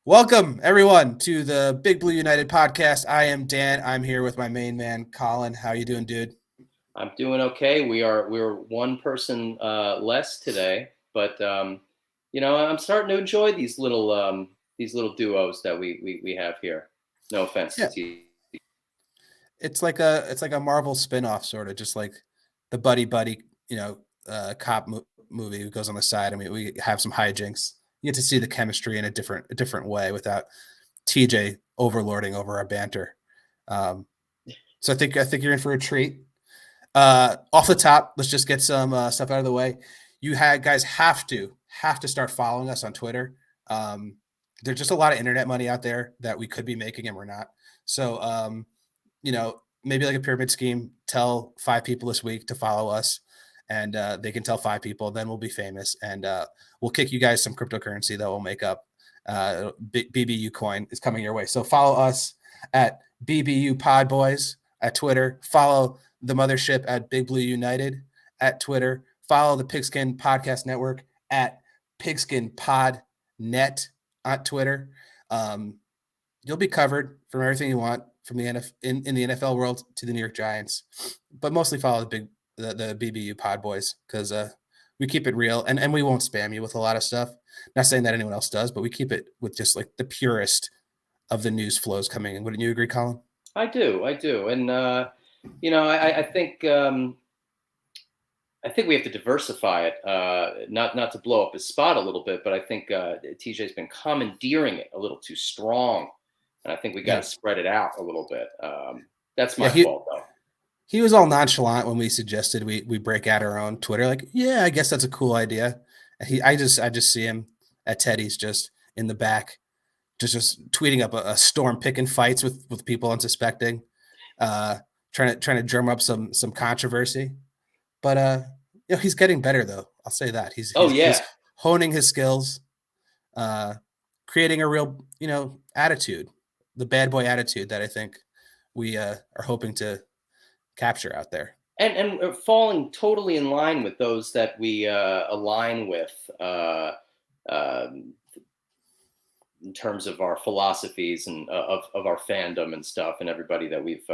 Welcome, everyone, to the Big Blue United podcast. I am Dan. I'm here with my main man, Colin. How you doing, dude? I'm doing okay. We're one person less today, but I'm starting to enjoy these little duos that we have here. No offense to Yeah, T. it's like a Marvel spin-off, sort of, just like the buddy, cop movie who goes on the side. I mean, we have some hijinks. You get to see the chemistry in a different way without TJ overlording over our banter. Um, so I think you're in for a treat. Off the top, let's just get some stuff out of the way. Guys have to start following us on Twitter. Um, there's just a lot of internet money out there that we could be making and we're not. So maybe like a pyramid scheme. Tell 5 people this week to follow us, and they can tell 5 people. Then we'll be famous, and we'll kick you guys some cryptocurrency that we'll make up. BBU coin is coming your way. So follow us at BBU Pod Boys at Twitter. Follow the mothership at Big Blue United at Twitter. Follow the Pigskin Podcast Network at Pigskin Pod Net on Twitter. You'll be covered from everything you want from the in the NFL world to the New York Giants, but mostly follow the BBU Pod Boys because we keep it real and we won't spam you with a lot of stuff. Not saying that anyone else does, but we keep it with just like the purest of the news flows coming in. Wouldn't you agree, Colin? I do, and I think we have to diversify it, not to blow up his spot a little bit, but I think TJ's been commandeering it a little too strong, and I think we got Yeah, to spread it out a little bit. That's yeah. my fault, though. He was all nonchalant when we suggested we break out our own Twitter. Like, yeah, I guess that's a cool idea. I just see him at Teddy's just in the back, just tweeting up a storm, picking fights with people unsuspecting, uh, trying to drum up some controversy. But he's getting better though. I'll say that Oh he's yeah. honing his skills, uh, creating a real attitude, the bad boy attitude that I think we are hoping to capture out there. And falling totally in line with those that we align with um, in terms of our philosophies and of our fandom and stuff, and everybody that we've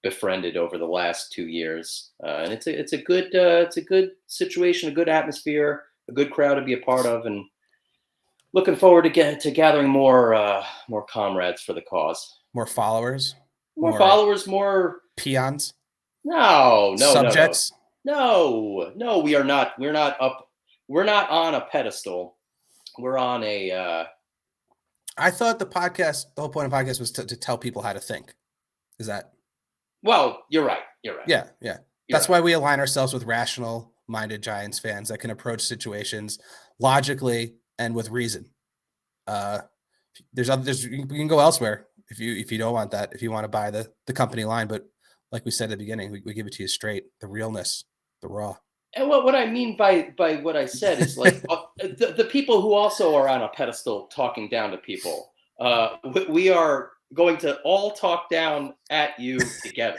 befriended over the last 2 years. And it's a good situation, a good atmosphere, a good crowd to be a part of, and looking forward to gathering more comrades for the cause. More followers, More more followers, more. peons, No, no, no, no, subjects. no, no. We are not. We're not up. We're not on a pedestal. We're on a. I thought the whole point of podcast was to tell people how to think. Is that? Well, you're right. You're right. Yeah, yeah. You're That's right. why we align ourselves with rational minded Giants fans that can approach situations logically and with reason. Uh, there's we can go elsewhere if you don't want that, if you want to buy the company line, but like we said at the beginning, we give it to you straight, the realness, the raw. And what I mean by what I said is like the people who also are on a pedestal talking down to people. We are going to all talk down at you together.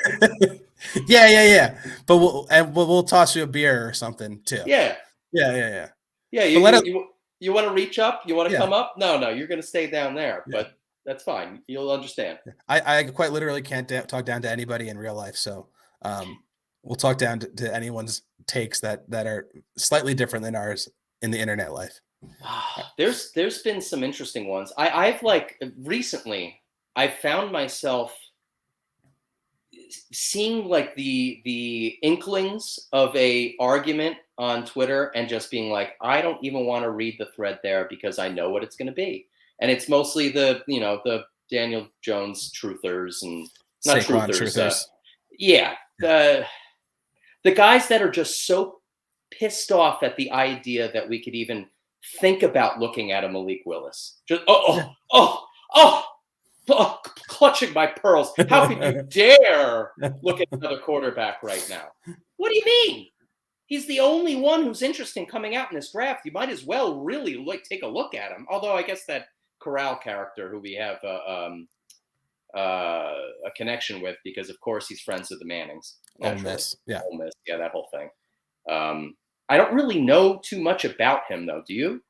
Yeah. But we'll toss you a beer or something too. Yeah, Yeah. yeah. You But let you it. you want to reach up? You want to Yeah, come up? No, no. You're going to stay down there. yeah. But that's fine. You'll understand. I quite literally can't talk down to anybody in real life, so um, we'll talk down to anyone's takes that are slightly different than ours in the internet life. There's been some interesting ones. I've like recently I found myself seeing like the inklings of a argument on Twitter and just being like, I don't even want to read the thread there because I know what it's going to be. And it's mostly the Daniel Jones truthers and not Saquon truthers. truthers. Yeah, the guys that are just so pissed off at the idea that we could even think about looking at a Malik Willis. Just clutching my pearls. How could you dare look at another quarterback right now? What do you mean? He's the only one who's interesting coming out in this draft. You might as well really take a look at him. Although I guess that Corral character, who we have a connection with, because of course he's friends with the Mannings. Ole Naturally, Miss, yeah. Ole Miss, yeah, that whole thing. I don't really know too much about him, though. Do you?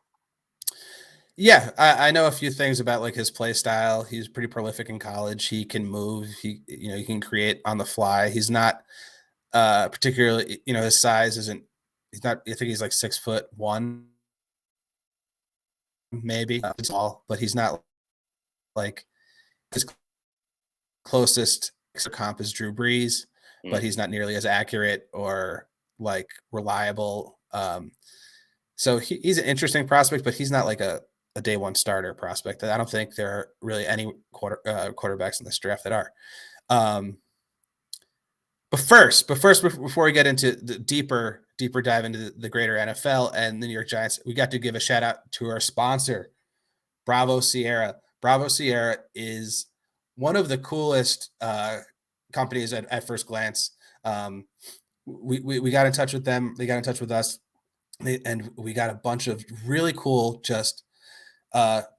Yeah, I know a few things about like his play style. He's pretty prolific in college. He can move. He can create on the fly. He's not particularly, his size isn't. He's not. I think he's like 6'1", maybe tall, but he's not like his closest comp is Drew Brees, but Mm. he's not nearly as accurate or like reliable. So he's an interesting prospect, but he's not like a day one starter prospect. I don't think there are really any quarterbacks in this draft that are. Um, but first, before we get into the deeper dive into the greater NFL and the New York Giants, we got to give a shout out to our sponsor, Bravo Sierra. Bravo Sierra is one of the coolest companies at first glance. We got in touch with them. They got in touch with us, and we got a bunch of really cool just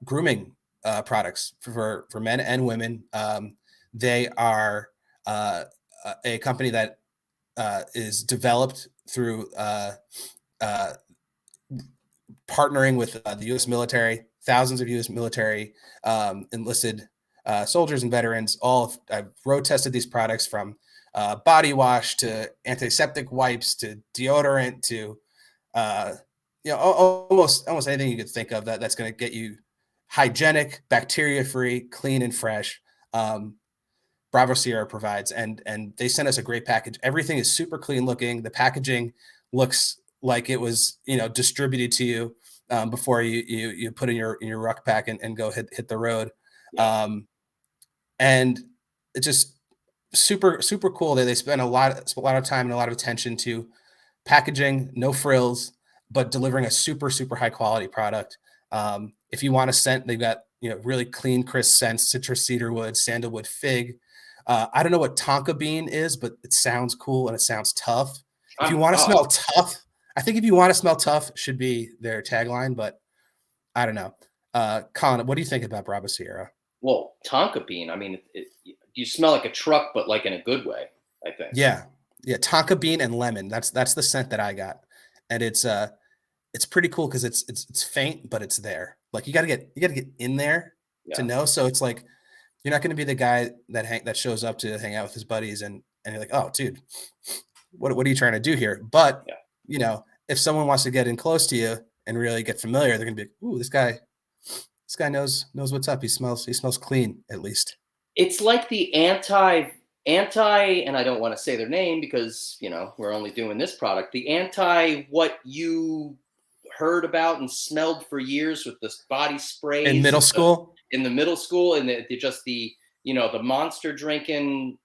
grooming products for men and women. They are a company that is developed through uh, partnering with the U.S. military. Thousands of U.S. military enlisted soldiers and veterans all I've road tested these products from body wash to antiseptic wipes to deodorant to uh, almost anything you could think of that's going to get you hygienic, bacteria free, clean and fresh. Bravo Sierra provides, and they sent us a great package. Everything is super clean looking. The packaging looks like it was distributed to you before you put in your rucksack and go hit the road. Yeah. And it's just super cool that they spend a lot of time and a lot of attention to packaging, no frills, but delivering a super high quality product. If you want a scent, they've got really clean, crisp scents: citrus, cedarwood, sandalwood, fig. I don't know what tonka bean is, but it sounds cool and it sounds tough. If you want to Oh, smell tough, I think if you want to smell tough should be their tagline, but I don't know. Colin, what do you think about Bravo Sierra? well, tonka bean. I mean, you smell like a truck, but like in a good way. I think. Yeah, yeah, tonka bean and lemon. That's the scent that I got, and it's pretty cool because it's faint, but it's there. Like you gotta get in there to Yeah. know. So it's like you're not going to be the guy that shows up to hang out with his buddies and you're like, oh, dude, what are you trying to do here? But Yeah. if someone wants to get in close to you and really get familiar, they're going to be like, ooh, this guy knows what's up. He smells clean at least. It's like the anti, and I don't want to say their name because we're only doing this product. The anti what you heard about and smelled for years with the body In sprays middle school, in the middle school, and just the monster drinking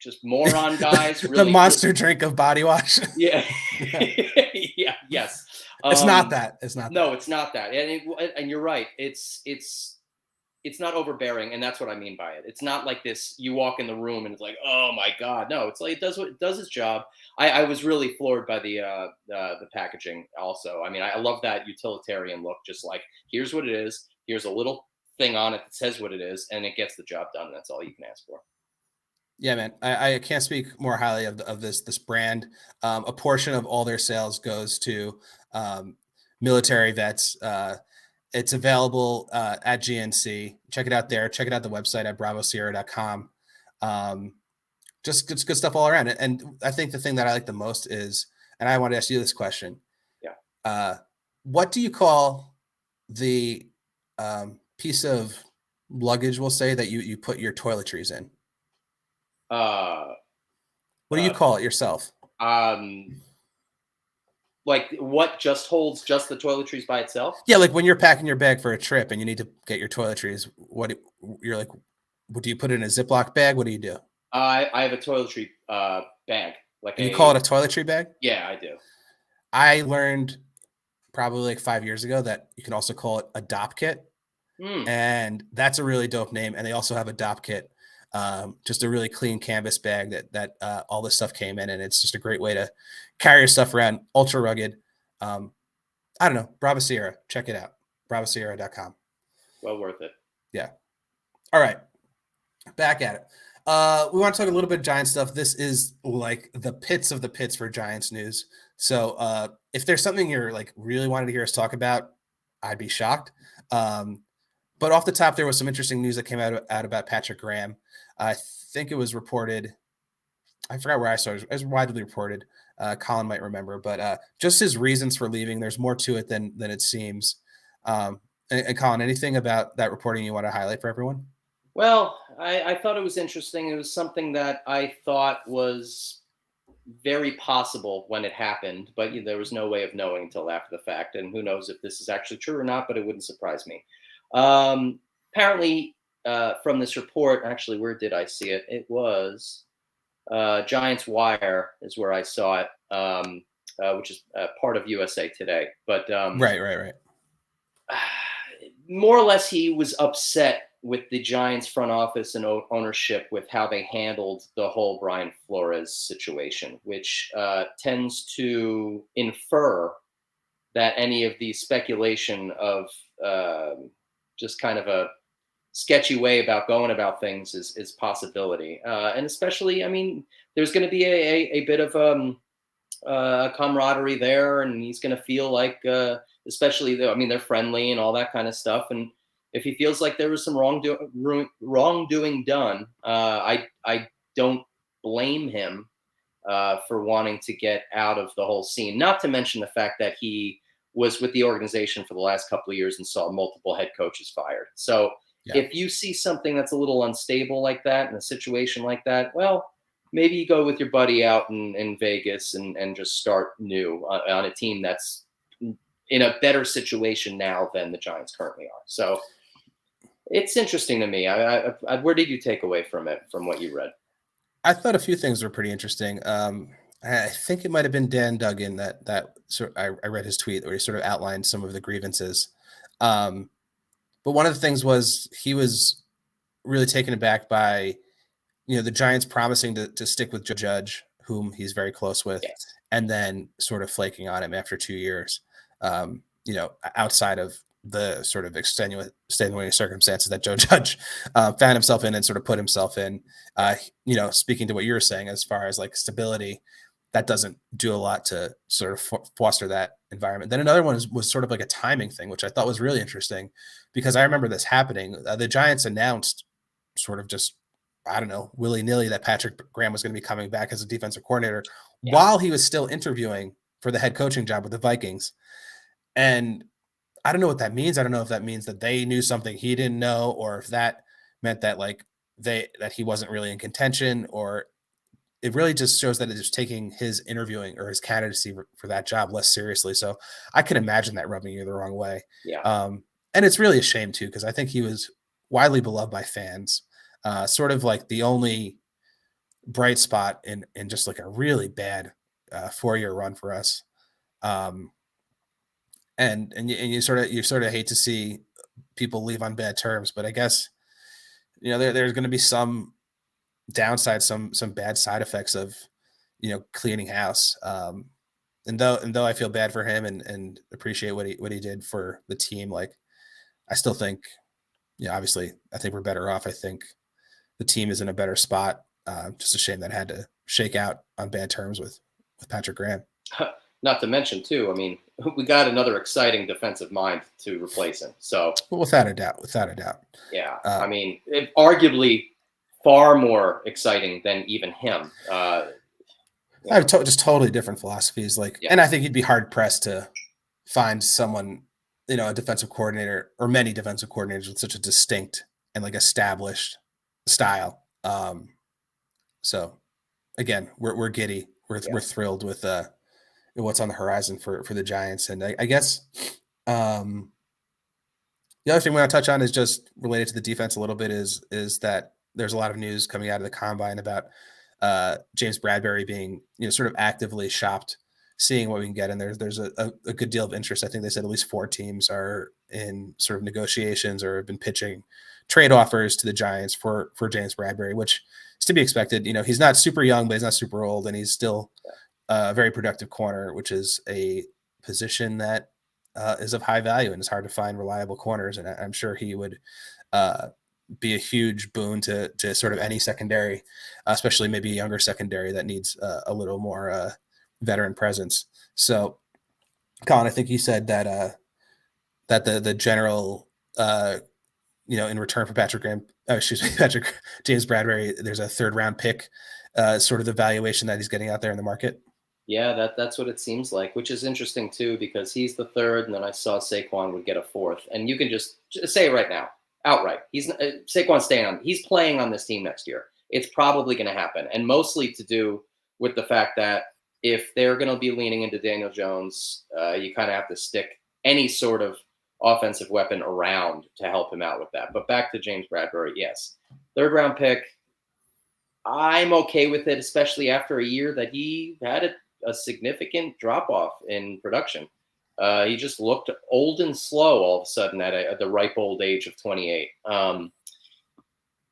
just moron guys. the Really, monster drink of body wash. yeah, Yeah. yeah, yes. It's not that. It's not No, that. it's not that, and you're right. It's not overbearing, and that's what I mean by it. It's not like this. You walk in the room and it's like, oh my god, no. It's like it does its job. I was really floored by the packaging. Also, I mean, I love that utilitarian look. Just like here's what it is. Here's a little thing on it that says what it is, and it gets the job done. That's all you can ask for. Yeah, man, I can't speak more highly of this brand. A portion of all their sales goes to military vets. It's available at GNC. Check it out there. Check it out the website at bravosierra.com. Just good stuff all around. And I think the thing that I like the most is, and I want to ask you this question: Yeah. what do you call the piece of luggage, we'll say, that you put your toiletries in? Uh, What do you uh, call it yourself? um, like what just holds just the toiletries by itself? Yeah, like when you're packing your bag for a trip and you need to get your toiletries, you're like, what do you put it in a Ziploc bag? What do you do? I have a toiletry bag, like And you call a it a toiletry bag? yeah, I do. I learned probably like 5 years ago that you can also call it a DOP kit. Hmm. And that's a really dope name. And they also have a DOP kit, just a really clean canvas bag that all this stuff came in. And it's just a great way to carry your stuff around, ultra rugged. Um, I don't know. Bravo Sierra. Check it out. bravosierra.com. Well worth it. Yeah. All right. Back at it. We want to talk a little bit of Giants stuff. This is like the pits of the pits for Giants news. So if there's something you're like really wanted to hear us talk about, I'd be shocked. Um, but off the top, there was some interesting news that came out about Patrick Graham. I think it was reported. I forgot where I saw it. It was widely reported. Colin might remember, but just his reasons for leaving. There's more to it than it seems. And Colin, anything about that reporting you want to highlight for everyone? Well, I thought it was interesting. It was something that I thought was very possible when it happened, but there was no way of knowing until after the fact. And who knows if this is actually true or not, but it wouldn't surprise me. Apparently, from this report, actually, where did I see it? It was Giants Wire, is where I saw it, which is part of USA Today. But Right. more or less, he was upset with the Giants front office and ownership with how they handled the whole Brian Flores situation, which tends to infer that any of the speculation of just kind of a sketchy way about going about things is possibility. And especially, I mean, there's going to be a bit of camaraderie there, and he's going to feel like, especially though, I mean, they're friendly and all that kind of stuff. And if he feels like there was some wrongdoing done, I don't blame him for wanting to get out of the whole scene. Not to mention the fact that he was with the organization for the last couple of years and saw multiple head coaches fired. So Yeah. if you see something that's a little unstable like that in a situation like that, well, maybe you go with your buddy out in Vegas and just start new on a team that's in a better situation now than the Giants currently are. So it's interesting to me. Where did you take away from it, from what you read? I thought a few things were pretty interesting. I think it might have been Dan Duggan I read his tweet where he sort of outlined some of the grievances. Um, but one of the things was he was really taken aback by the Giants promising to stick with Joe Judge, whom he's very close with, Yes. and then sort of flaking on him after 2 years. Outside of the sort of extenuating circumstances that Joe Judge found himself in and sort of put himself in. Speaking to what you were saying as far as like stability, that doesn't do a lot to sort of foster that environment. Then another one was sort of like a timing thing, which I thought was really interesting because I remember this happening. The Giants announced sort of just, I don't know, willy-nilly that Patrick Graham was going to be coming back as a defensive coordinator Yeah. while he was still interviewing for the head coaching job with the Vikings. And I don't know what that means. I don't know if that means that they knew something he didn't know, or if that meant that that he wasn't really in contention, or it really just shows that it's taking his interviewing or his candidacy for that job less seriously. So I can imagine that rubbing you the wrong way. Yeah. And it's really a shame too, because I think he was widely beloved by fans. Sort of like the only bright spot in just like a really bad 4-year run for us. And you sort of hate to see people leave on bad terms, but I guess there's going to be some downside, some bad side effects of cleaning house. And though I feel bad for him and appreciate what he did for the team, like I still think, obviously I think we're better off. I think the team is in a better spot. Just a shame that had to shake out on bad terms with Patrick Graham. Not to mention, too, I mean, we got another exciting defensive mind to replace him. So, well, without a doubt. Yeah, I mean, arguably far more exciting than even him. I have just totally different philosophies. And I think you'd be hard pressed to find someone, a defensive coordinator or many defensive coordinators with such a distinct and like established style. So again, we're giddy. We're thrilled with what's on the horizon for the Giants. And I guess the other thing we want to touch on is just related to the defense a little bit is that there's a lot of news coming out of the combine about James Bradbury being, sort of actively shopped, seeing what we can get. And there's a good deal of interest. I think they said at least 4 teams are in sort of negotiations or have been pitching trade offers to the Giants for James Bradbury, which is to be expected. He's not super young, but he's not super old, and he's still a very productive corner, which is a position that is of high value, and it's hard to find reliable corners. And I'm sure he would be a huge boon to sort of any secondary, especially maybe a younger secondary that needs a little more veteran presence. So, Colin, I think you said that that the general, in return for Patrick Graham, excuse me, Patrick James Bradbury, there's a third round pick, sort of the valuation that he's getting out there in the market. Yeah, that's what it seems like, which is interesting too, because he's the third, and then I saw Saquon would get a fourth, and you can just say it right now, outright. Saquon's staying on. He's playing on this team next year. It's probably going to happen, and mostly to do with the fact that if they're going to be leaning into Daniel Jones, you kind of have to stick any sort of offensive weapon around to help him out with that. But back to James Bradbury, yes, third round pick. I'm okay with it, especially after a year that he had a significant drop off in production. He just looked old and slow all of a sudden at the ripe old age of 28.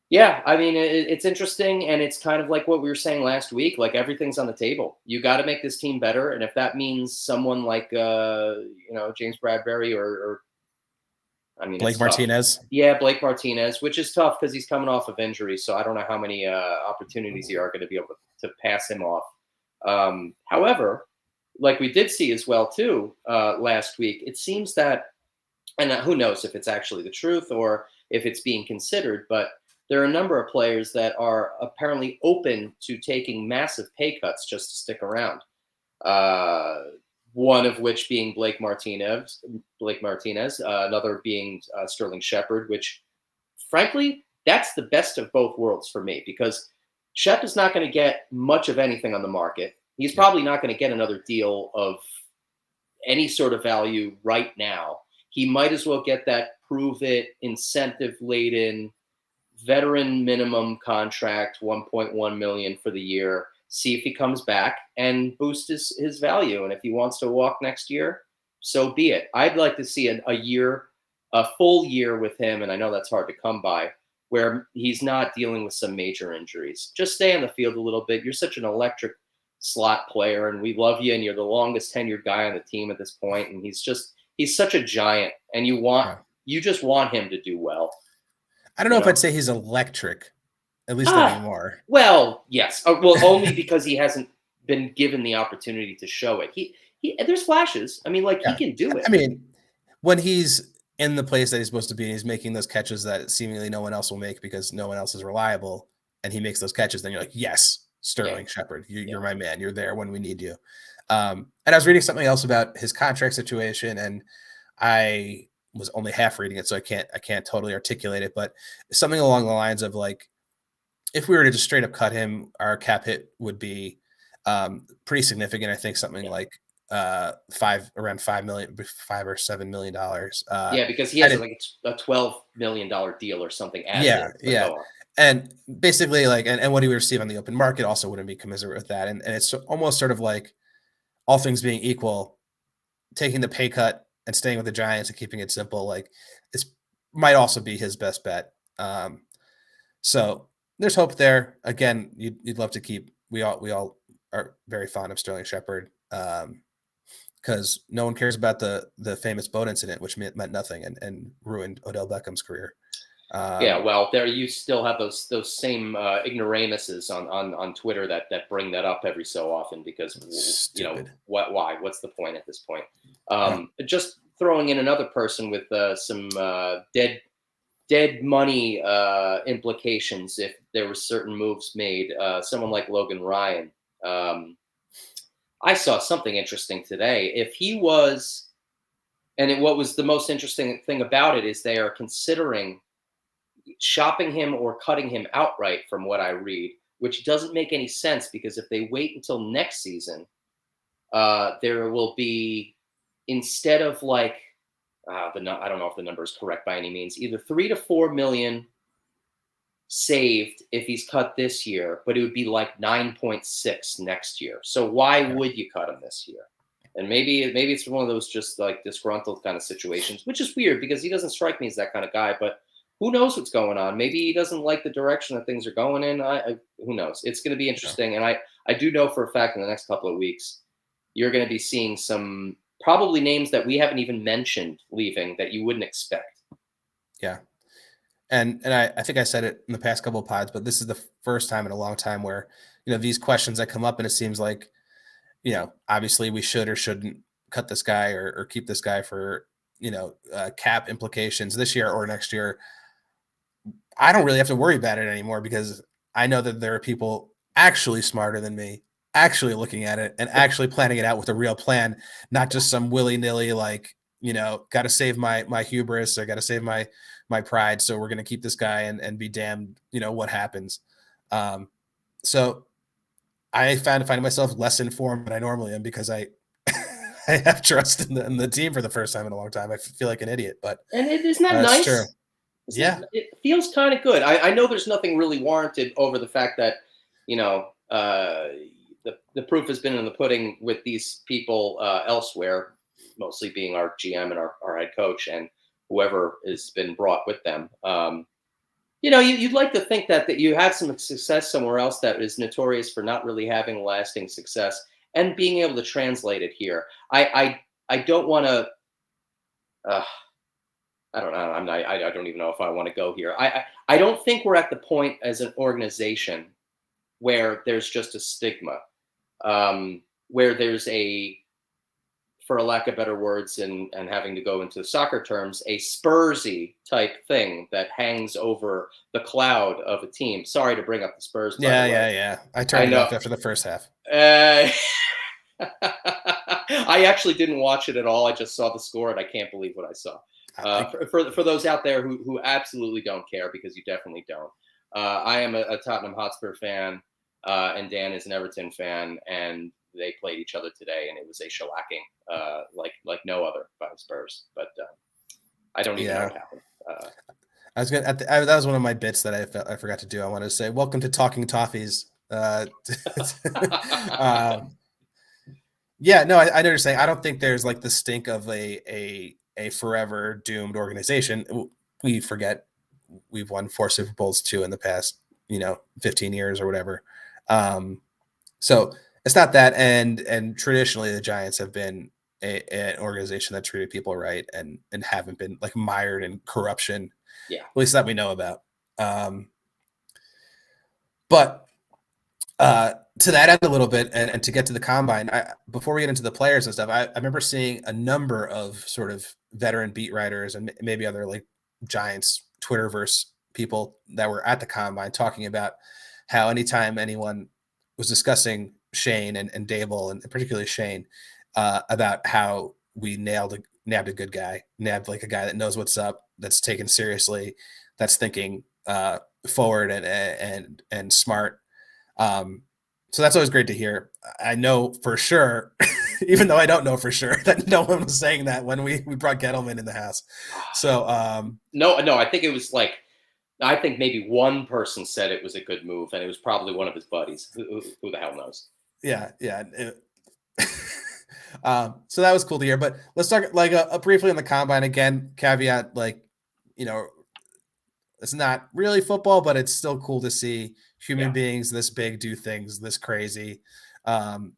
Yeah, I mean, it's interesting, and it's kind of like what we were saying last week. Like, everything's on the table. You got to make this team better, and if that means someone like James Bradbury, or I mean, Blake it's tough. Martinez. Yeah, Blake Martinez, which is tough because he's coming off of injury. So I don't know how many opportunities you are going to be able to pass him off. However, like we did see as well too last week, it seems that, and who knows if it's actually the truth or if it's being considered, but there are a number of players that are apparently open to taking massive pay cuts just to stick around. One of which being Blake Martinez, another being Sterling Shepard, which frankly, that's the best of both worlds for me, because Shep is not going to get much of anything on the market. He's probably not going to get another deal of any sort of value right now. He might as well get that prove it, incentive laden, veteran minimum contract, 1.1 million for the year. See if he comes back and boost his value. And if he wants to walk next year, so be it. I'd like to see a full year with him, and I know that's hard to come by, where he's not dealing with some major injuries. Just stay on the field a little bit. You're such an electric slot player, and we love you, and you're the longest tenured guy on the team at this point, and he's such a giant, and you just want him to do well. I don't know if I'd say he's electric, at least anymore. Well, yes. Well, only because he hasn't been given the opportunity to show it. There's flashes. I mean, he can do it. I mean, when he's in the place that he's supposed to be, and he's making those catches that seemingly no one else will make because no one else is reliable, and he makes those catches, then you're like, yes, Sterling Shepard, you're my man. You're there when we need you. And I was reading something else about his contract situation, and I was only half reading it, so I can't totally articulate it, but something along the lines of like, if we were to just straight up cut him, our cap hit would be pretty significant. I think something like around $5 million, $5 or $7 million. Yeah, because he has like a $12 million deal or something. Yeah. And basically, like, and what he would receive on the open market also wouldn't be commensurate with that. And it's almost sort of like, all things being equal, taking the pay cut and staying with the Giants and keeping it simple, like, this might also be his best bet. So there's hope there. Again, you'd love to keep. We all are very fond of Sterling Shepard, because no one cares about the famous boat incident, which meant nothing and ruined Odell Beckham's career. Yeah, well, there you still have those same ignoramuses on Twitter that bring that up every so often, because stupid. Why? What's the point at this point? Just throwing in another person with some dead money implications if there were certain moves made. Someone like Logan Ryan. I saw something interesting today. If he was, what was the most interesting thing about it is they are considering shopping him or cutting him outright, from what I read, which doesn't make any sense, because if they wait until next season, there will be, instead of like, I don't know if the number is correct by any means, either 3 to 4 million saved if he's cut this year, but it would be like 9.6 next year. So why would you cut him this year? And maybe it's one of those just like disgruntled kind of situations, which is weird because he doesn't strike me as that kind of guy, but who knows what's going on? Maybe he doesn't like the direction that things are going in. Who knows? It's going to be interesting. And I do know for a fact in the next couple of weeks, you're going to be seeing some probably names that we haven't even mentioned leaving that you wouldn't expect. Yeah. And I think I said it in the past couple of pods, but this is the first time in a long time where, these questions that come up, and it seems like, obviously we should or shouldn't cut this guy or keep this guy for, cap implications this year or next year, I don't really have to worry about it anymore because I know that there are people actually smarter than me, actually looking at it and actually planning it out with a real plan, not just some willy nilly like, got to save my hubris or got to save my pride. So we're going to keep this guy and be damned, what happens. So I finding myself less informed than I normally am because I I have trust in the team for the first time in a long time. I feel like an idiot, but And isn't that that's true. nice? Isn't Yeah. it feels kind of good. I know there's nothing really warranted over the fact that, you know, the proof has been in the pudding with these people elsewhere, mostly being our GM and our head coach and whoever has been brought with them. You'd like to think that you had some success somewhere else that is notorious for not really having lasting success and being able to translate it here. I don't want to. Uh, I don't know. I don't even know if I want to go here. I don't think we're at the point as an organization where there's just a stigma, where there's a, for a lack of better words, and having to go into soccer terms, a Spursy type thing that hangs over the cloud of a team. Sorry to bring up the Spurs, by the Yeah, way. yeah, yeah. I I turned it know. off after the first half. Uh, I actually didn't watch it at all. I just saw the score, and I can't believe what I saw. I, For those out there who absolutely don't care, because you definitely don't. I am a Tottenham Hotspur fan, and Dan is an Everton fan, and they played each other today, and it was a shellacking, like no other by the Spurs. But I don't even know yeah. what happened. I was gonna. That was one of my bits that I forgot to do. I wanted to say, "Welcome to Talking Toffees." Um, yeah, no, I know what you're saying. I don't think there's like the stink of a forever doomed organization. We forget we've won 4 Super Bowls too in the past, 15 years or whatever. Um, so it's not that, and traditionally the Giants have been an organization that treated people right and haven't been like mired in corruption, Yeah. at least that we know about. But to that end a little bit, and to get to the combine, before we get into the players and stuff, I remember seeing a number of sort of veteran beat writers and maybe other like Giants Twitterverse people that were at the combine talking about how anytime anyone was discussing Shane and Dable, and particularly Shane, about how we nabbed a good guy, nabbed like a guy that knows what's up, that's taken seriously, that's thinking forward and smart. So that's always great to hear. I know for sure, even though I don't know for sure, that no one was saying that when we brought Gettleman in the house. So No, I think it was like, I think maybe one person said it was a good move, and it was probably one of his buddies. Who the hell knows? yeah, yeah. So that was cool to hear. But let's talk like briefly on the combine again. Caveat, like, you know, it's not really football, but it's still cool to see human Yeah. beings this big do things this crazy,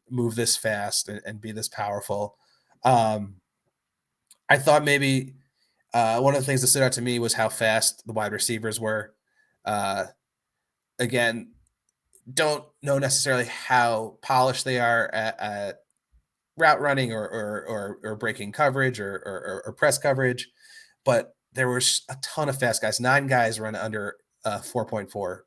move this fast, and be this powerful. Um, I thought maybe one of the things that stood out to me was how fast the wide receivers were. Uh, again, don't know necessarily how polished they are at route running or breaking coverage or press coverage, but there was a ton of fast guys. 9 guys run under 4.4 for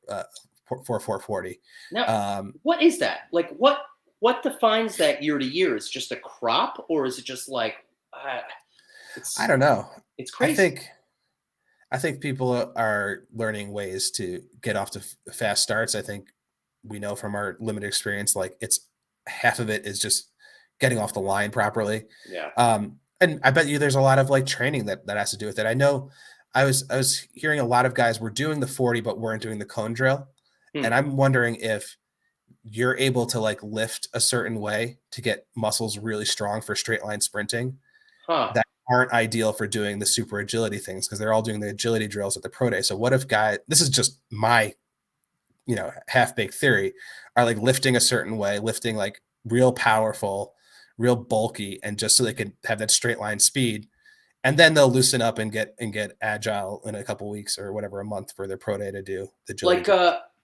440. Now, what is that? Like, what defines that year to year? Is it just a crop, or is it just like uh, I it's don't know. it's I crazy? think I think people are learning ways to get off to fast starts. I think we know from our limited experience, like it's half of it is just getting off the line properly. Yeah. And I bet you there's a lot of like training that has to do with it. I know I was hearing a lot of guys were doing the 40, but weren't doing the cone drill. Hmm. And I'm wondering if you're able to like lift a certain way to get muscles really strong for straight line sprinting Huh. that aren't ideal for doing the super agility things because they're all doing the agility drills at the pro day. So what if this is just my, half baked theory, are like lifting a certain way, lifting like real powerful, real bulky, and just so they can have that straight line speed. And then they'll loosen up and get agile in a couple weeks or whatever, a month for their pro day to do the agility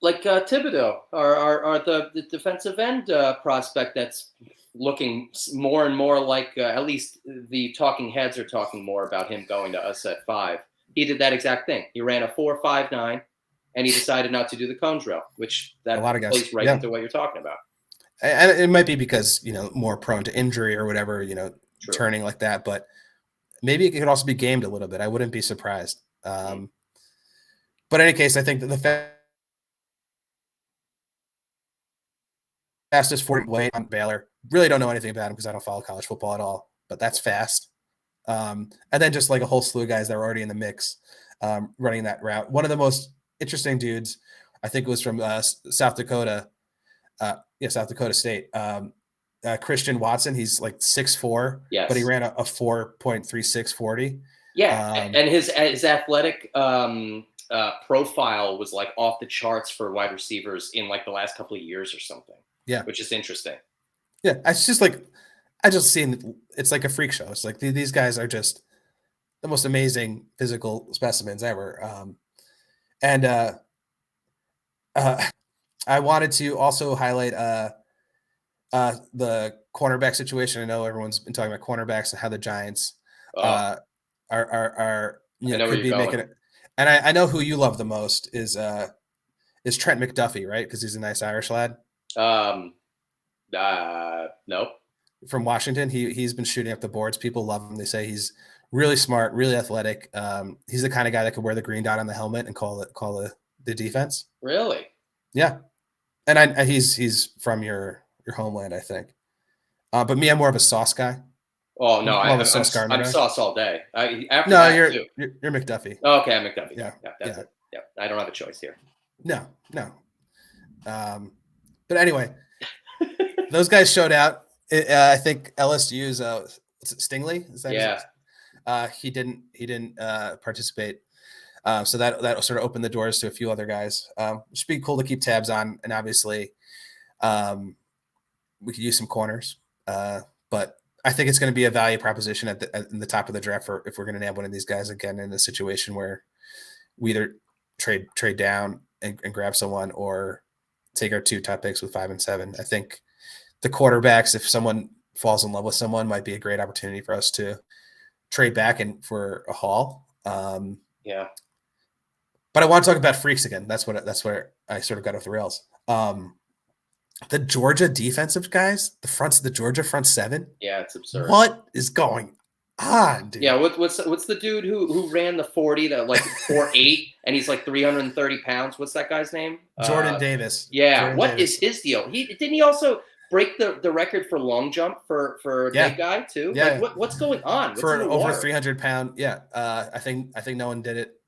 Like Thibodeau, or the defensive end prospect that's looking more and more like at least the talking heads are talking more about him going to us at 5. He did that exact thing. He ran a 4.59, and he decided not to do the cone drill, which A that lot of guys, plays right yeah. into what you're talking about. And it might be because, more prone to injury or whatever, True. turning like that, but maybe it could also be gamed a little bit. I wouldn't be surprised. Mm. But in any case, I think that the fastest 40 way on Baylor. Really don't know anything about him because I don't follow college football at all, but that's fast. And then just like a whole slew of guys that were already in the mix running that route. One of the most interesting dudes, I think, was from South Dakota. South Dakota State. Christian Watson. He's like 6'4", but he Yes. ran a 4.3640. Yeah, and his athletic profile was like off the charts for wide receivers in like the last couple of years or something. Yeah, Which is interesting. yeah. It's just like I just seen. It's like a freak show. It's like these guys are just the most amazing physical specimens ever. And I wanted to also highlight the cornerback situation. I know everyone's been talking about cornerbacks and how the Giants Oh, uh, are I know where could you're be going. making it. And I know who you love the most is Trent McDuffie, right? Because he's a nice Irish lad Um, nope. from Washington. He's been shooting up the boards. People love him. They say he's really smart, really athletic. He's the kind of guy that could wear the green dot on the helmet and call the defense. Really? Yeah, and he's from your homeland, I think. But me, I'm more of a Sauce guy, Oh no, more of a Sauce Gardner I'm guy. sauce all day. After No, that too. you're McDuffie. Oh, okay, I'm McDuffie guy. Yeah, Yeah, that's yeah. it. Yeah, I don't have a choice here. No, no. But anyway, those guys showed out. I think LSU's Stingley, is that his? Yeah. He didn't participate. So that sort of opened the doors to a few other guys. Should be cool to keep tabs on, and obviously, we could use some corners. But I think it's going to be a value proposition at the top of the draft if we're going to nab one of these guys again in a situation where we either trade down and grab someone or take our 2 top picks with 5 and 7. I think the quarterbacks, if someone falls in love with someone, might be a great opportunity for us to trade back and for a haul. Yeah. But I want to talk about freaks again. That's where I sort of got off the rails. The Georgia defensive guys, the Georgia front 7. Yeah, it's absurd. What is going on, dude? Yeah, what's the dude who ran the 40 that like 4.8 and he's like 330 pounds? What's that guy's name? Jordan Davis. Yeah, Jordan what is Davis. his deal? He also break the record for long jump for a big guy too? Yeah. Like what's going on? What's For in an the over water? 300-pound, yeah. I think no one did it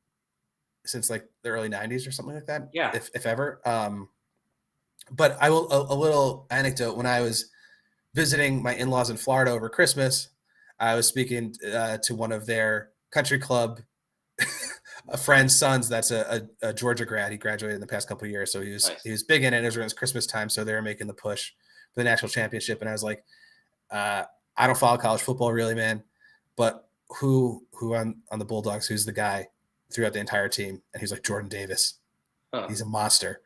since like the early 90s or something like that. Yeah. If ever. But I will a little anecdote. When I was visiting my in-laws in Florida over Christmas, I was speaking to one of their country club a friend's son's that's a Georgia grad. He graduated in the past couple of years, so Nice. he was big in it. It was around Christmas time, so they were making the push for the national championship. And I was like, I don't follow college football really, man, but who on the Bulldogs? Who's the guy throughout the entire team? And he's like Jordan Davis. Huh. He's a monster.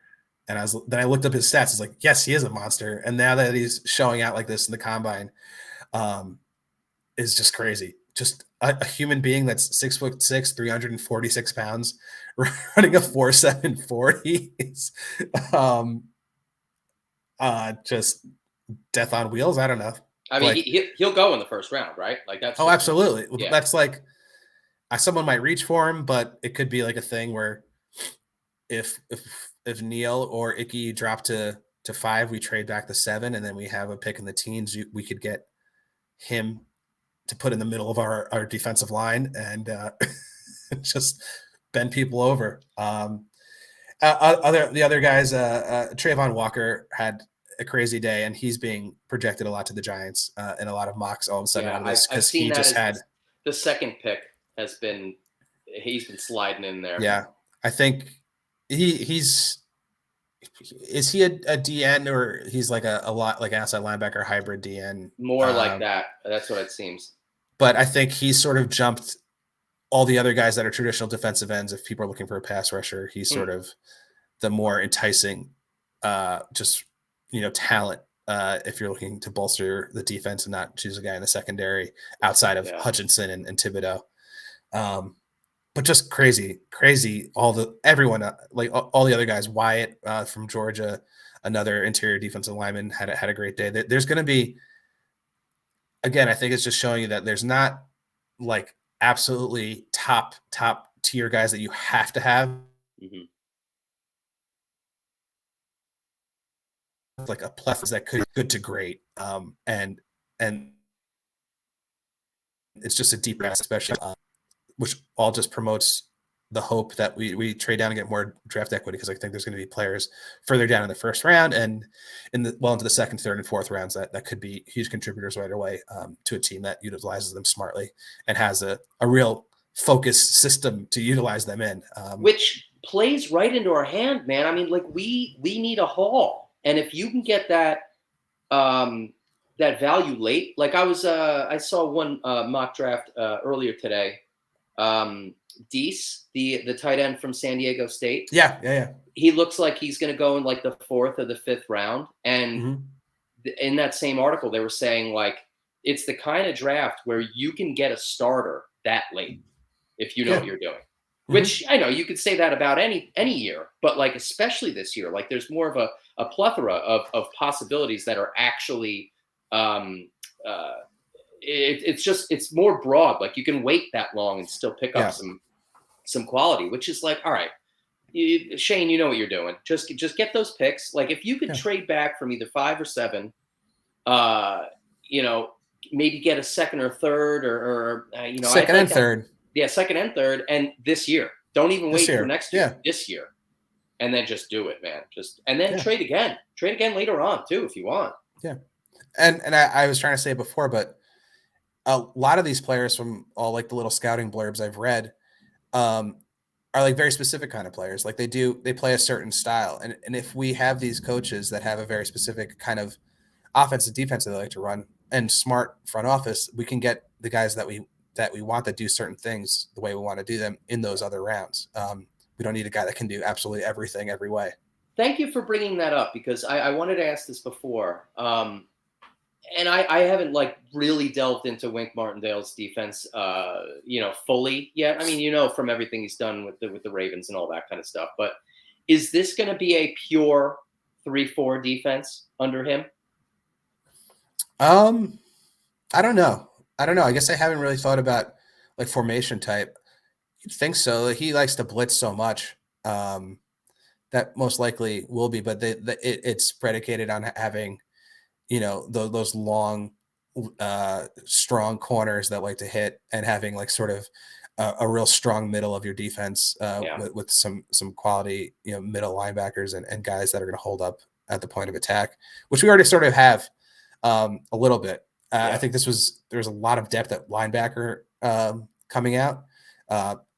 And then I looked up his stats. It's like, yes, he is a monster. And now that he's showing out like this in the combine, is just crazy. Just a human being that's 6'6", 346 pounds, running a 4.740 is just death on wheels. I don't know. I mean, Like, he'll go in the first round, right? Like that's oh, just absolutely. yeah. That's like someone might reach for him, but it could be like a thing where if Neil or Icky drop to 5, we trade back to 7, and then we have a pick in the teens. We could get him to put in the middle of our defensive line and just bend people over. The other guys, Trayvon Walker had a crazy day, and he's being projected a lot to the Giants in a lot of mocks all of a sudden out of this I've because seen he that just as had the second pick he's been sliding in there. Yeah, I think he's is he a DN or he's like a lot like outside linebacker hybrid DN? More like that. That's what it seems. But I think he's sort of jumped all the other guys that are traditional defensive ends. If people are looking for a pass rusher, he's sort of the more enticing, just talent if you're looking to bolster the defense and not choose a guy in the secondary outside of Yeah. Hutchinson and Thibodeau. But just crazy. Everyone, like all the other guys, Wyatt from Georgia, another interior defensive lineman, had a great day. There's going to be, again, I think it's just showing you that there's not like absolutely top tier guys that you have to have, Hmm. like a plethora that could be good to great. And it's just a deep round, especially which all just promotes the hope that we trade down and get more draft equity, because I think there's going to be players further down in the first round and into the second, third, and fourth rounds that could be huge contributors right away to a team that utilizes them smartly and has a real focused system to utilize them in. Which plays right into our hand, man. I mean, like we need a haul, and if you can get um, that value late, like I saw one mock draft earlier today. Deese, the tight end from San Diego State, Yeah. he looks like he's going to go in like the fourth or the fifth round. And Mm-hmm. in that same article, they were saying like it's the kind of draft where you can get a starter that late if you know Yeah. what you're doing. Mm-hmm. Which I know you could say that about any year, but like especially this year, like there's more of a plethora of possibilities that are actually um, uh, it's more broad. Like you can wait that long and still pick up Yeah. some quality, which is like, all right, Shane, you know what you're doing. Just get those picks. Like if you could Yeah. trade back from either 5 or 7, uh, you know, maybe get a second or third, or I'd Second like and to, third yeah, second and third, and this year. Don't even this wait for year. next year. Yeah. This year, and then just do it, man. And then Yeah. trade again later on too if you want. Yeah. And I was trying to say it before, but a lot of these players, from all like the little scouting blurbs I've read, um, are like very specific kind of players. Like they play a certain style. And if we have these coaches that have a very specific kind of offense and defense that they like to run, and smart front office, we can get the guys that we want to do certain things the way we want to do them in those other rounds. We don't need a guy that can do absolutely everything every way. Thank you for bringing that up because I wanted to ask this before. And I haven't like really delved into Wink Martindale's defense, fully yet. I mean, from everything he's done with the Ravens and all that kind of stuff. But is this going to be a pure 3-4 defense under him? Um, I don't know. I guess I haven't really thought about like formation type. You'd think so. He likes to blitz so much. Um, that most likely will be, but it's predicated on having those long, strong corners that like to hit, and having like sort of a real strong middle of your defense Yeah, with some quality middle linebackers and guys that are going to hold up at the point of attack, which we already sort of have a little bit. I yeah. think there's a lot of depth at linebacker coming out.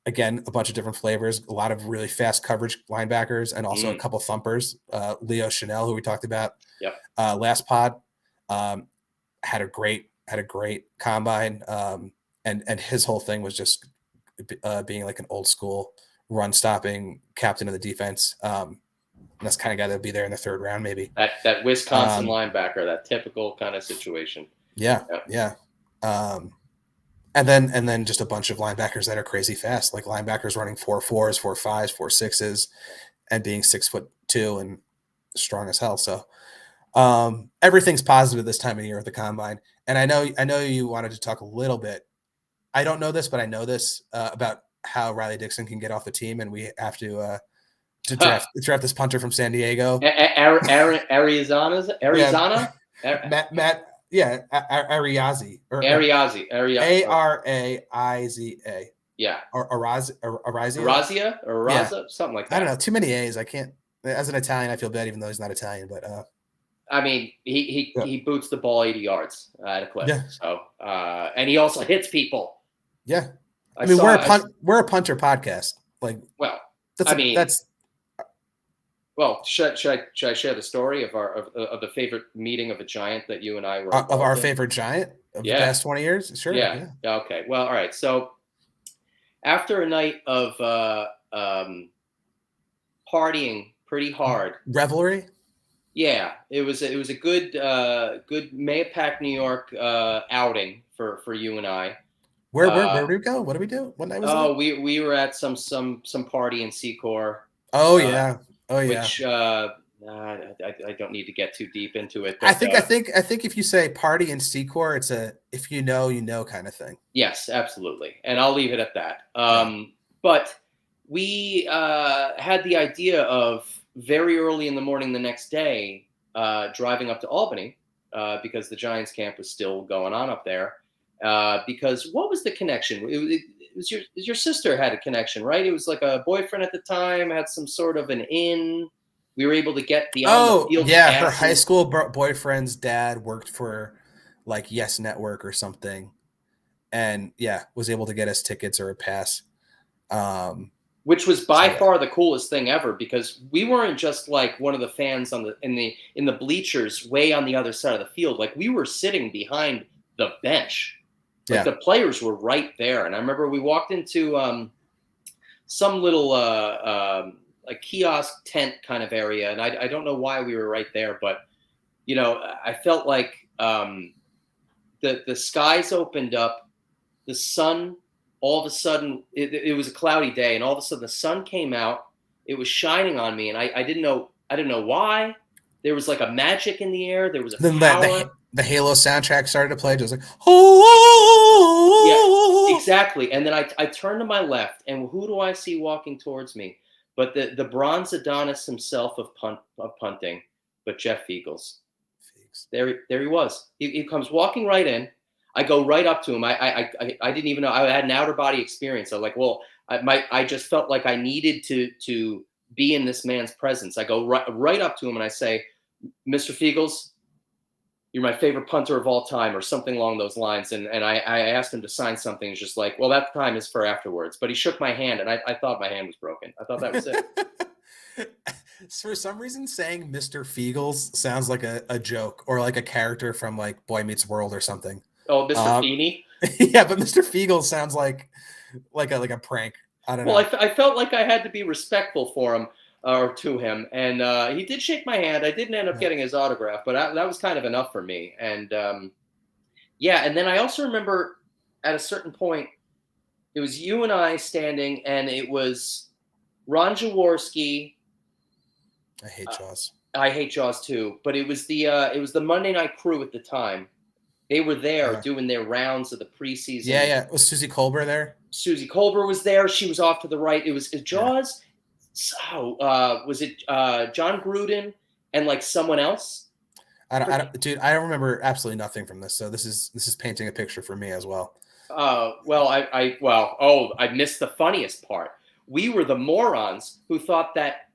Again, a bunch of different flavors, a lot of really fast coverage linebackers, and also a Mm, couple thumpers. Leo Chanel, who we talked about yep. last pod, um, had a great combine, and his whole thing was just being like an old school run stopping captain of the defense. And that's kind of guy that'll be there in the third round, maybe. That Wisconsin Um, linebacker, that typical kind of situation. yeah, Yeah. yeah. Um, and then just a bunch of linebackers that are crazy fast, like linebackers running 4.4s, 4.5s, 4.6s, and being 6'2" and strong as hell. So everything's positive this time of year with the combine. And I know you wanted to talk a little bit. I don't know this, but I know this about how Riley Dixon can get off the team, and we have to draft this punter from San Diego. Yeah, Arizona, Matt, yeah, Ariazi or no, Ariazi, Araiza, yeah, or Arazia. Arazia or Yeah, Raza, something like I don't that. know. Too many A's. I can't. As an Italian, I feel bad, even though he's not Italian. But I mean, he yeah, he boots the ball 80 yards at a clip. yeah, So, and he also hits people. yeah. I I mean, saw. I we're a punter podcast. Like well, that's I a mean, that's well, should I share the story of the favorite meeting of a giant that you and I were of our involved in? favorite giant of the Yeah, past 20 years. Sure, yeah, yeah. yeah. Okay. Well, all right. So after a night of partying pretty hard, Revelry. Yeah, it was a good Mayapack, New York outing for you and I. Where did we go? What did we do? What night was that? Oh, we were at some party in Secor, Oh uh, yeah. Oh yeah. which I don't need to get too deep into it, I but think I think I think if you say party in Secor, it's a if you know kind of thing. yes, absolutely, and I'll leave it at that. Yeah. But we had the idea of very early in the morning the next day driving up to Albany because the Giants camp was still going on up there. Because what was the connection? It was your sister had a connection, right? It was like a boyfriend at the time had some sort of an in. We were able to get the on the Oh field yeah, her high passes, school boyfriend's dad worked for like Yes Network or something, and yeah, was able to get us tickets or a pass. Um, which was so by yeah, far the coolest thing ever because we weren't just like one of the fans on the bleachers way on the other side of the field. Like we were sitting behind the bench. Like yeah. the players were right there. And I remember we walked into some little like kiosk tent kind of area, and I don't know why we were right there, but I felt like the skies opened up, the sun, all of a sudden it was a cloudy day, and all of a sudden the sun came out. It was shining on me, and I didn't know why. There was like a magic in the air. There was a Then power. the Halo soundtrack started to play. Just like Yeah, oh, exactly. And then I turned to my left, and who do I see walking towards me? But the bronze Adonis himself of punting, but Jeff Eagles. There he was. He comes walking right in. I go right up to him. I didn't even know I had an outer body experience. I'm like, well, I just felt like I needed to be in this man's presence. I go right up to him and I say, Mr. Fiegels, you're my favorite punter of all time, or something along those lines. And I asked him to sign something. He's just like, well, that time is for afterwards. But he shook my hand, and I thought my hand was broken. I thought that was it. For some reason, saying Mr. Feagles sounds like a joke or like a character from like Boy Meets World or something. Oh, Mr. Um, Feeney. yeah, but Mr. Feagles sounds like a prank. I don't Well, know. I felt like I had to be respectful for him or to him, and he did shake my hand. I didn't end up Yeah. getting his autograph, but that was kind of enough for me. And yeah, and then I also remember at a certain point, it was you and I standing, and it was Ron Jaworski. I hate Uh, Jaws. I hate Jaws too, but it was the Monday Night Crew at the time. They were there Yeah. doing their rounds of the Yeah, preseason. yeah. Was Susie Colbert there? Susie Colbert was there. She was off to the right. It was Yeah. Jaws. So was it John Gruden and like someone else? Dude, I don't remember absolutely nothing from this. So this is painting a picture for me as well. Well, I missed the funniest part. We were the morons who thought that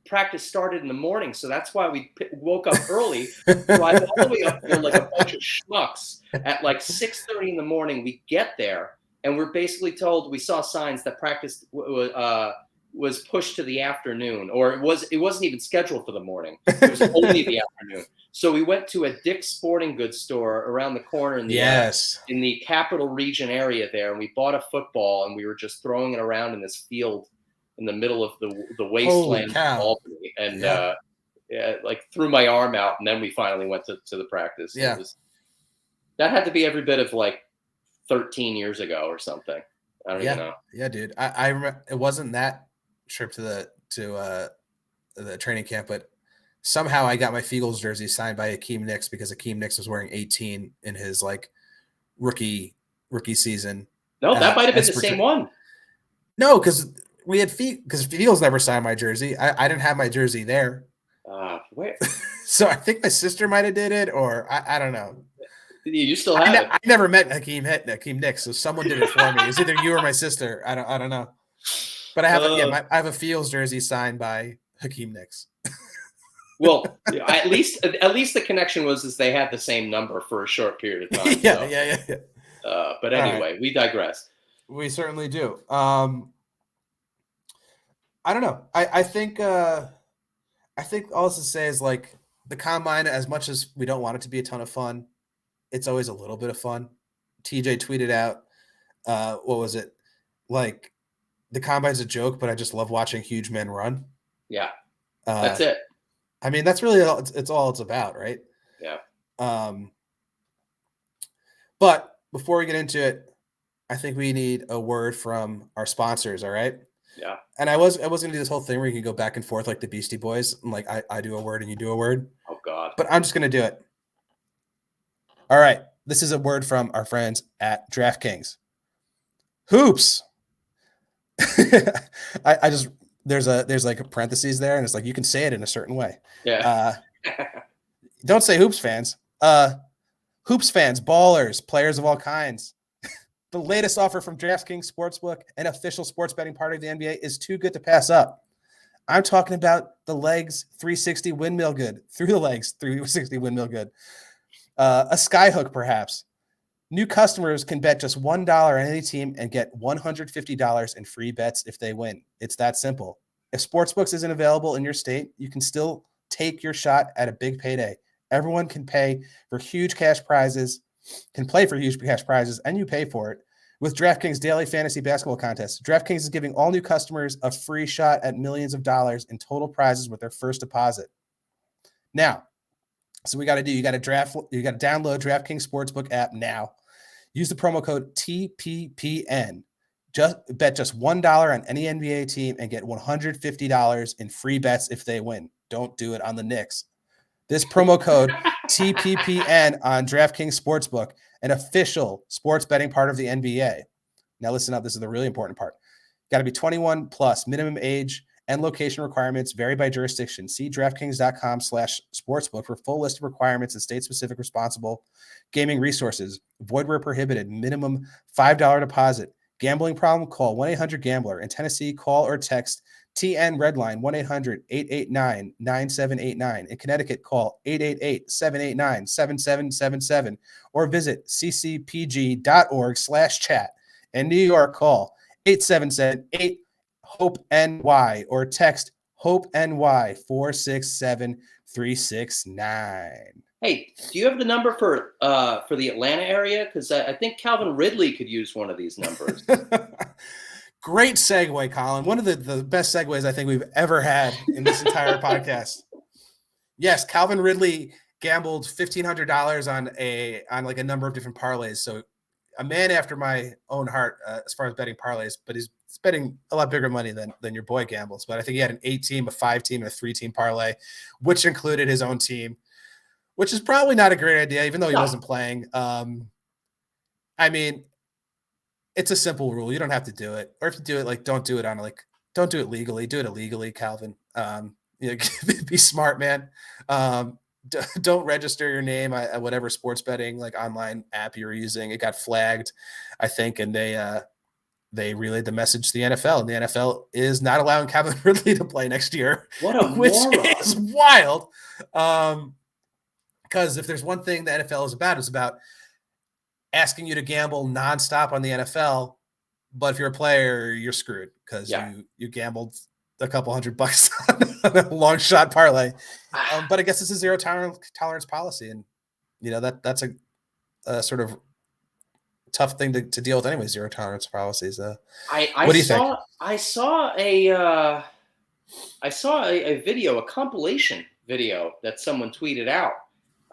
practice started in the morning, so that's why we woke up early, drive all the way up there like a bunch of schmucks at like 6:30 in the morning. We get there, and we're basically told we saw signs that practice was pushed to the afternoon, or it wasn't even scheduled for the morning. It was only the afternoon. So we went to a Dick's Sporting Goods store around the corner Yes. in the capital region area there, and we bought a football, and we were just throwing it around in this field in the middle of the Holy wasteland of cow. Albany, and Yeah. yeah, like threw my arm out, and then we finally went to the practice. And it Yeah. was that had to be every bit of like 13 years ago or something. I don't even Yeah. know. Yeah, dude. I remember it wasn't that trip to the training camp, but somehow I got my Feagles jersey signed by Akeem Nicks because Akeem Nicks was wearing 18 in his like rookie season No, that might have been as the per same one. no, because we had because Feagles never signed my jersey. I didn't have my jersey there. Where So I think my sister might have did it, or I don't know. you still have it? I never met Hakeem Nicks, so someone did it for me. It's either you or my sister. I don't know. But I have Uh, I have a Fields jersey signed by Hakeem Nicks. well, at least the connection was is they had the same number for a short period of time. Yeah, So, yeah, yeah. but All right, anyway, we digress. we certainly do. I don't know. I think all this to say is like the combine. As much as we don't want it to be a ton of fun, it's always a little bit of fun. TJ tweeted out, what was it? Like the combine's a joke, but I just love watching huge men run. Yeah, Uh, that's it. I mean, that's really all it's all it's about, right? Yeah. Um, but before we get into it, I think we need a word from our sponsors. All right. Yeah. And I was gonna do this whole thing where you can go back and forth like the Beastie Boys, and like I do a word and you do a word, Oh God. but I'm just gonna do it. All right. This is a word from our friends at DraftKings. Hoops. I just there's like a parentheses there, and it's like you can say it in a certain way. Yeah. Uh, don't say hoops fans. Hoops fans, ballers, players of all kinds. The latest offer from DraftKings Sportsbook, an official sports betting partner of the NBA, is too good to pass up. I'm talking about the legs 360 windmill good, through the legs 360 windmill good. A skyhook, perhaps. New customers can bet just $1 on any team and get $150 in free bets if they win. It's that simple. If Sportsbooks isn't available in your state, you can still take your shot at a big payday. Everyone can pay for huge cash prizes, can play for huge cash prizes, and you pay for it. With DraftKings Daily Fantasy Basketball Contest, DraftKings is giving all new customers a free shot at millions of dollars in total prizes with their first deposit. Now, so we got to do, you got to download DraftKings Sportsbook app now. Use the promo code TPPN. Bet just $1 on any NBA team and get $150 in free bets if they win. Don't do it on the Knicks. This promo code TPPN on DraftKings Sportsbook, an official sports betting part of the NBA. Now listen up. This is the really important part. Got to be 21 plus. Minimum age and location requirements vary by jurisdiction. See DraftKings.com/sportsbook for full list of requirements and state-specific responsible gaming resources. Void where prohibited. Minimum $5 deposit. Gambling problem? Call 1-800-GAMBLER. In Tennessee, call or text TN Redline 1-800-889-9789. In Connecticut, call 888-789-7777 or visit ccpg.org/chat. In New York, call 877-8 Hope NY or text Hope NY 467-369. Hey, do you have the number for the Atlanta area? Because I think Calvin Ridley could use one of these numbers. Great segue, Colin. One of the best segues I think we've ever had in this entire podcast. Yes, Calvin Ridley gambled $1,500 on like a number of different parlays. So a man after my own heart as far as betting parlays, but he's betting a lot bigger money than your boy gambles. But I think he had an 8-team, a 5-team, and a 3-team parlay, which included his own team, which is probably not a great idea, even though he wasn't playing. I mean, it's a simple rule. You don't have to do it. Or if you do it, like, don't do it legally. Do it illegally, Calvin. Be smart, man. Don't register your name at whatever sports betting like online app you're using. It got flagged, I think, and they relayed the message to the NFL, and the NFL is not allowing Calvin Ridley to play next year, What a which moron. is wild. Because if there's one thing the NFL is about, it's about asking you to gamble nonstop on the NFL. But if you're a player, you're screwed because you gambled a couple $100 on a long shot parlay. But I guess it's a zero tolerance policy, and that's a sort of tough thing to deal with anyway. Zero tolerance policies. What do you think? I saw a video, a compilation video that someone tweeted out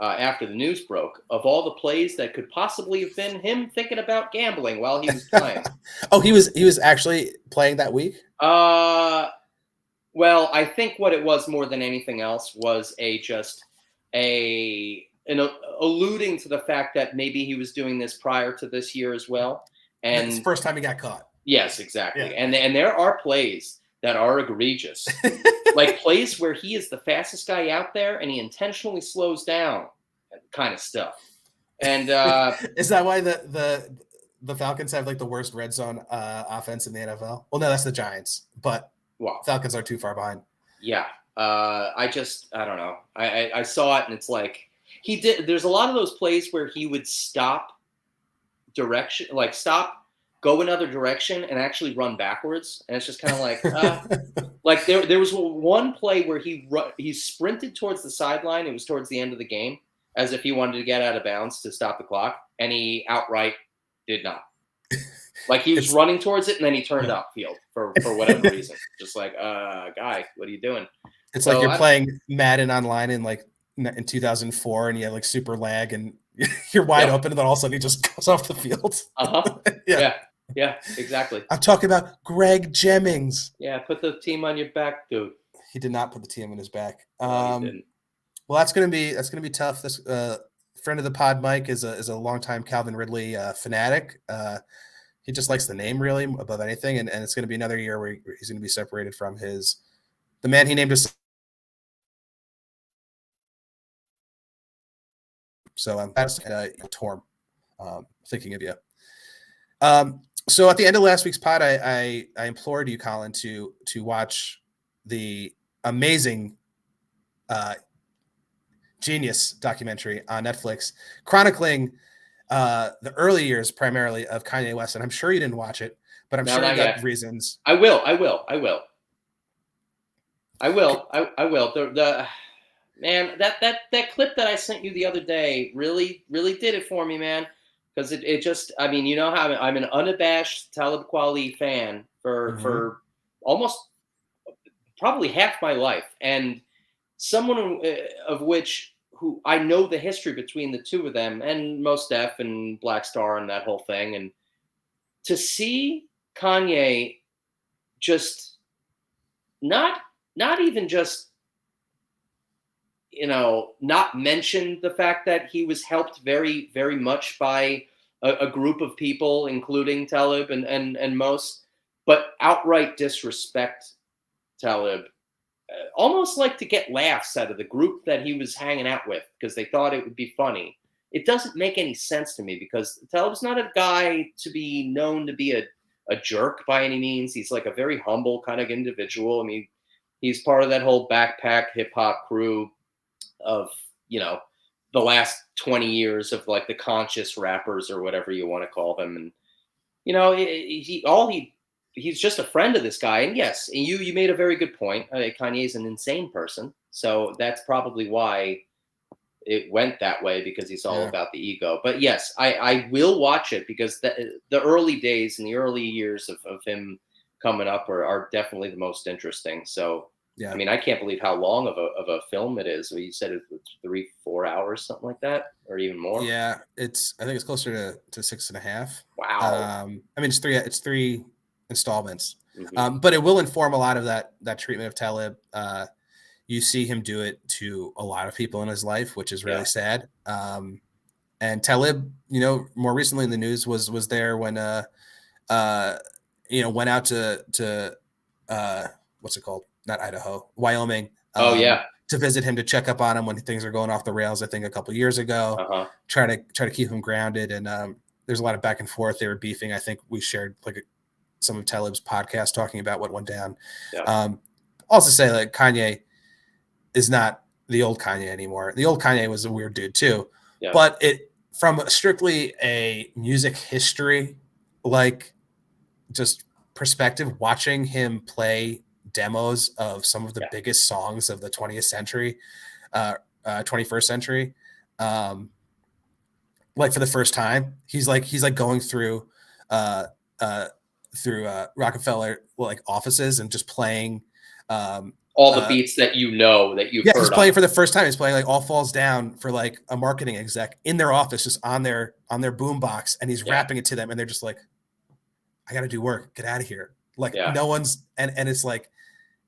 after the news broke of all the plays that could possibly have been him thinking about gambling while he was playing. Oh, he was actually playing that week? Well, I think what it was more than anything else was alluding to the fact that maybe he was doing this prior to this year as well. And it's the first time he got caught. Yes, exactly. Yeah. And there are plays that are egregious. Like plays where he is the fastest guy out there and he intentionally slows down, kind of stuff. And is that why the Falcons have like the worst red zone offense in the NFL? Well, no, that's the Giants, but Falcons are too far behind. Yeah. I don't know. I saw it and it's like there's a lot of those plays where he would stop direction, like stop, go another direction and actually run backwards. And it's just kind of like, like there was one play where he sprinted towards the sideline. It was towards the end of the game as if he wanted to get out of bounds to stop the clock. And he outright did not. Like he was running towards it and then he turned upfield for whatever reason. Just like, guy, what are you doing? It's like So you're playing Madden online in 2004, and you have like super lag, and you're wide yep. open, and then all of a sudden he just goes off the field. Uh-huh. Yeah, Yeah. Yeah, exactly. I'm talking about Greg Jennings. Yeah, put the team on your back, dude. He did not put the team on his back. No, he didn't. Well, that's gonna be tough. This friend of the pod, Mike, is a longtime Calvin Ridley fanatic. He just likes the name really above anything, and it's gonna be another year where he's gonna be separated from the man he named us. So I'm torn, thinking of you. So at the end of last week's pod, I implored you, Colin, to watch the amazing Genius documentary on Netflix chronicling the early years primarily of Kanye West. And I'm sure you didn't watch it, but I'm No, sure you not got yet. reasons. I will. I will. I will. I will. I will. The man, that clip that I sent you the other day really did it for me, man. Because it just, I mean, you know how I'm an unabashed Talib Kweli fan Mhm. for almost probably half my life, and someone of which who I know the history between the two of them, and Mos Def and Black Star and that whole thing, and to see Kanye just not not even just not mention the fact that he was helped very much by a group of people, including Talib and Mos, but outright disrespect Talib, almost like to get laughs out of the group that he was hanging out with because they thought it would be funny. It doesn't make any sense to me because Talib's not a guy to be known to be a jerk by any means. He's like a very humble kind of individual. I mean, he's part of that whole backpack hip hop crew of the last 20 years of like the conscious rappers or whatever you want to call them. And he's just a friend of this guy. And yes, you made a very good point. Kanye is an insane person, so that's probably why it went that way, because he's all Yeah. about the ego. But yes, I will watch it because the early days and the early years of him coming up are definitely the most interesting. So I Yeah. mean, I can't believe how long of a film it is. You said it's 3-4 hours, something like that, or even more. Yeah. I think it's closer to 6.5. Wow. I mean, it's three installments. Hmm. But it will inform a lot of that treatment of Talib. You see him do it to a lot of people in his life, which is really Yeah. sad. And Talib, more recently in the news was there when uh, went out to uh, what's it called? Not Idaho, Wyoming, Oh yeah. to visit him, to check up on him when things are going off the rails. I think a couple years ago, Uh huh. try to keep him grounded. And there's a lot of back and forth. They were beefing. I think we shared some of Talib's podcast talking about what went down. Yeah. Also say like Kanye is not the old Kanye anymore. The old Kanye was a weird dude too, Yeah. but it from strictly a music history, like just perspective, watching him play demos of some of the Yeah. biggest songs of the 20th century, 21st century, um, like for the first time, he's like going uh, uh, through Rockefeller like offices and just playing um, All the uh, beats that that you've yeah, he's heard playing on. for the first time. He's playing like All Falls Down for like a marketing exec in their office, just on their boom box, and he's Yeah. rapping it to them, and they're just like, "I got to do work. Get out of here!" Like Yeah. no one's, and it's like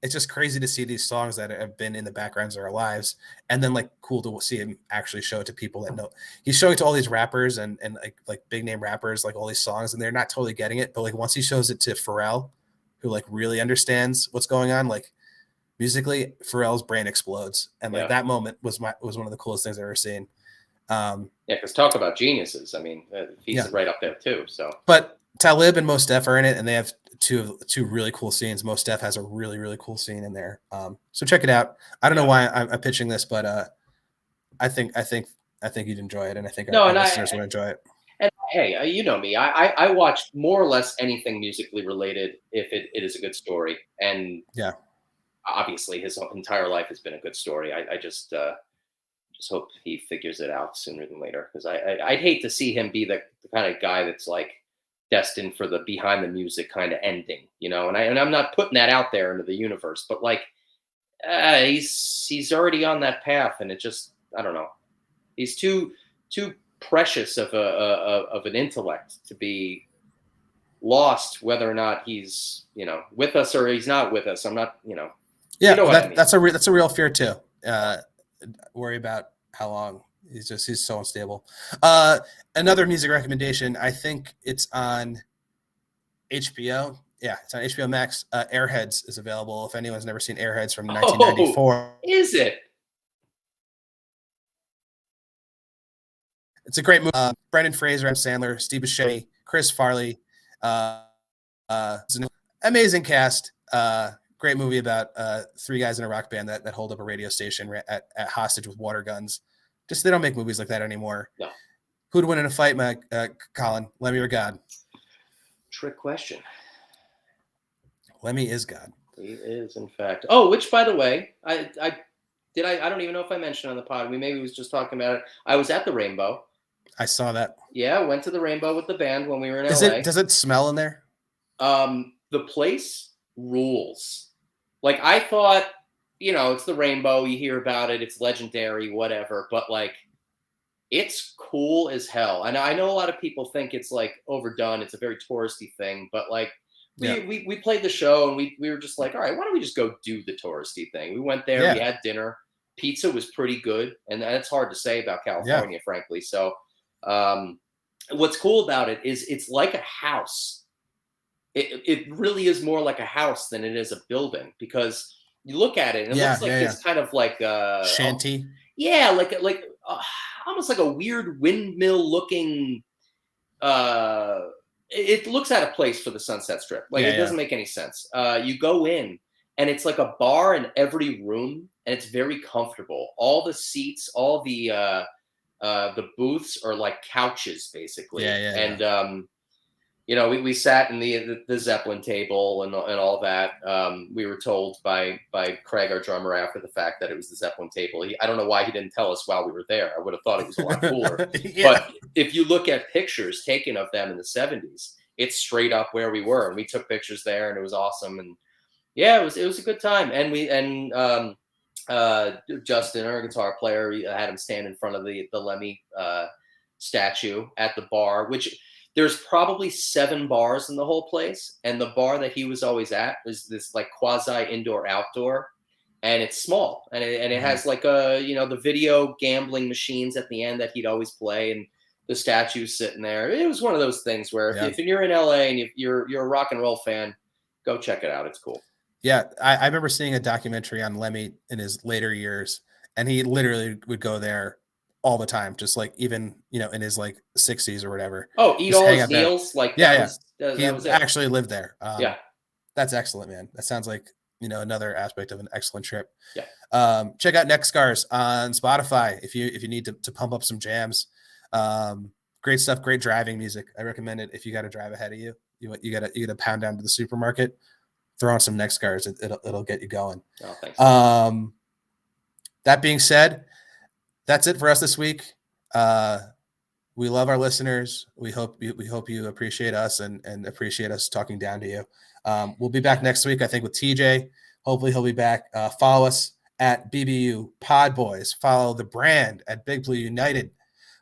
it's just crazy to see these songs that have been in the backgrounds of our lives, and then like cool to see him actually show it to people that know. He's showing it to all these rappers and like big name rappers, like all these songs, and they're not totally getting it, but like once he shows it to Pharrell, who like really understands what's going on, like musically, Pharrell's brain explodes, and like Yeah. that moment was one of the coolest things I've ever seen. Um, Yeah. Because talk about geniuses. I mean, he's yeah, right up there too. So but Talib and Mos Def are in it, and they have two really cool scenes. Mos Def has a really cool scene in there, so check it out. I don't know yeah. why I'm pitching this, but I think you'd enjoy it, and I think our, No, our and listeners would enjoy it. hey, you know me. I watch more or less anything musically related if it is a good story, and Yeah, obviously his entire life has been a good story. I just hope he figures it out sooner than later, because I'd hate to see him be the kind of guy that's like destined for the behind the music kind of ending, And I'm not putting that out there into the universe, but like He's already on that path, and it just, I don't know. He's too precious of an intellect to be lost, whether or not he's with us or he's not with us. I'm not, you Yeah, know what I mean. that's a real fear too. Worry about how long he's so unstable. Another music recommendation. I think it's on HBO. Yeah, it's on HBO Max. Airheads is available. If anyone's never seen Airheads from Oh, 1994, is it? it's a great movie. Brendan Fraser, Adam Sandler, Steve Buscemi, Chris Farley. Uh, it's an amazing cast. Great movie about three guys in a rock band that hold up a radio station at hostage with water guns. Just they don't make movies like that anymore. No. Who'd win in a fight, Colin? Lemmy or God? Trick question. Lemmy is God. He is, in fact. Oh, which, by the way, I don't even know if I mentioned on the pod. We maybe was just talking about it. I was at the Rainbow. I saw that. Yeah, went to the Rainbow with the band when we were in LA. Does it smell in there? The place rules. Like, I thought, it's the Rainbow. You hear about it. It's legendary, whatever. But like, it's cool as hell. And I know a lot of people think it's like overdone. It's a very touristy thing. But like, we played the show and we were just like, all right, why don't we just go do the touristy thing? We went there. We had dinner. Pizza was pretty good, and that's hard to say about California, frankly. So, what's cool about it is it's like a house. It really is more like a house than it is a building, because you look at it and it looks like this kind of like shanty. Like almost like a weird windmill looking. It looks out of place for the Sunset Strip. Like, it doesn't make any sense. You go in and it's like a bar in every room, and it's very comfortable. All the seats, all the booths are like couches, basically. We sat in the Zeppelin table and all that. We were told by Craig, our drummer, after the fact that it was the Zeppelin table. I don't know why he didn't tell us while we were there. I would have thought it was a lot cooler. But if you look at pictures taken of them in the 70s, it's straight up where we were, and we took pictures there, and it was awesome. And yeah, it was a good time. And Justin, our guitar player, had him stand in front of the Lemmy statue at the bar, which. There's probably 7 bars in the whole place, and the bar that he was always at is this like quasi indoor outdoor, and it's small, and it has like the video gambling machines at the end that he'd always play, and the statue's sitting there. It was one of those things where if you're in LA and if you're a rock and roll fan, go check it out. It's cool. Yeah, I remember seeing a documentary on Lemmy in his later years, and he literally would go there all the time, just like even in his like 60s or whatever. Oh, eat just all his meals, like that was he it. actually lived there. Yeah, that's excellent, man. That sounds like another aspect of an excellent trip. Yeah. Check out Neck Scars on Spotify if you need to pump up some jams. Great stuff, great driving music. I recommend it if you got to drive ahead of you. You gotta pound down to the supermarket, throw on some Neck Scars. It'll get you going. Oh, thanks. That being said, that's it for us this week. We love our listeners. We hope you appreciate us and appreciate us talking down to you. We'll be back next week, I think, with TJ. Hopefully he'll be back. Follow us at BBU Pod Boys. Follow the brand at Big Blue United.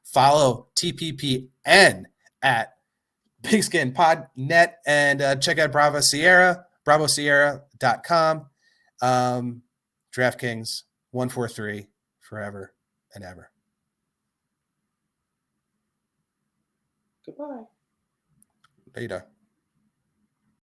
Follow TPPN at Pigskin Pod Net, and check out Bravo Sierra, BravoSierra.com. DraftKings 143 forever and ever. Goodbye. Later.